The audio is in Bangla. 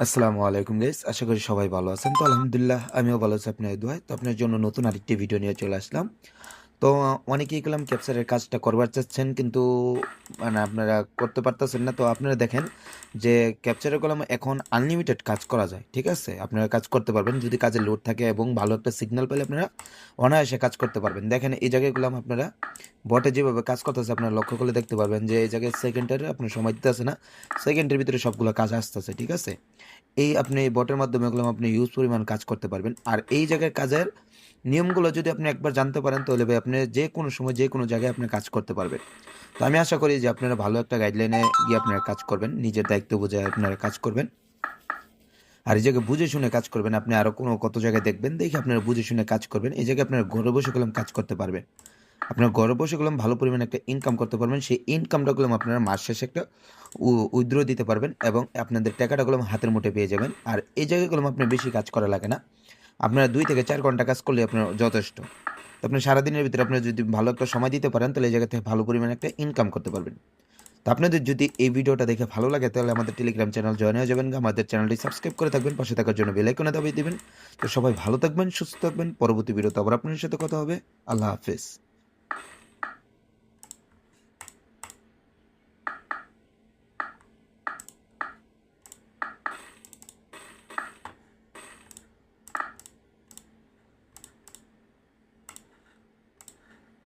আসসালামু আলাইকুম গাইস, আশা করি সবাই ভালো আছেন। তো আলহামদুলিল্লাহ আমিও ভালো আছি আপনার দোয়ায়। তো আপনার জন্য নতুন আরেকটি ভিডিও নিয়ে চলে আসলাম। তো অনেকেই কলম ক্যাপচারের কাজটা করবার চাচ্ছেন, কিন্তু মানে আপনারা করতে পারতেছেন না। তো আপনারা দেখেন যে ক্যাপচারের কলমে এখন আনলিমিটেড কাজ করা যায়, ঠিক আছে? আপনারা কাজ করতে পারবেন যদি কাজের লোড থাকে এবং ভালো একটা সিগন্যাল পেলে আপনারা অনায়াসে কাজ করতে পারবেন। দেখেন এই জায়গায় কলম আপনারা বটে যেভাবে কাজ করতেছে আপনারা লক্ষ্য করলে দেখতে পারবেন যে এই জায়গায় সেকেন্ডের আপনার সময় দিতেছে না, সেকেন্ডের ভিতরে সবগুলো কাজ আসতেছে, ঠিক আছে? এই আপনি এই বটের মাধ্যমে এগুলো আপনি হিউজ পরিমাণ কাজ করতে পারবেন। আর এই জায়গায় কাজের নিয়মগুলো যদি আপনি একবার জানতে পারেন তাহলে ভাই আপনি যে কোনো সময় যে কোনো জায়গায় আপনি কাজ করতে পারবেন। তো আমি আশা করি যে আপনারা ভালো একটা গাইডলাইনে গিয়ে আপনারা কাজ করবেন, নিজের দায়িত্ব বুঝে আপনারা কাজ করবেন। আর এই জায়গায় বুঝে শুনে কাজ করবেন। আপনি আরও কোনো কত জায়গায় দেখবেন, দেখে আপনারা বুঝে শুনে কাজ করবেন। এই জায়গায় আপনারা ঘরে বসে কলম কাজ করতে পারবেন। আপনার ঘরে বসে কলম ভালো পরিমাণে একটা ইনকাম করতে পারবেন। সেই ইনকামটা কলম আপনারা মাস শেষে একটা উইথড্র দিতে পারবেন এবং আপনাদের টাকাটা কলম হাতের মুঠে পেয়ে যাবেন। আর এই জায়গায় কলম আপনার বেশি কাজ করা লাগে না। আপনারা ২ থেকে ৪ ঘন্টা কাজ করলে আপনার যথেষ্ট। তো আপনি সারাদিনের ভিতরে আপনি যদি ভালো একটা সময় দিতে পারেন তাহলে এই জায়গা থেকে ভালো পরিমাণে একটা ইনকাম করতে পারবেন। তো আপনাদের যদি এই ভিডিওটা দেখে ভালো লাগে তাহলে আমাদের টেলিগ্রাম চ্যানেল জয়েন হয়ে যাবেন। আমাদের চ্যানেলটি সাবস্ক্রাইব করে থাকবেন, পাশে থাকার জন্য বেল আইকনে দাবিয়ে দিবেন। তো সবাই ভালো থাকবেন, সুস্থ থাকবেন। পরবর্তী ভিডিওতে আবার আপনাদের সাথে কথা হবে। আল্লাহ হাফেজ।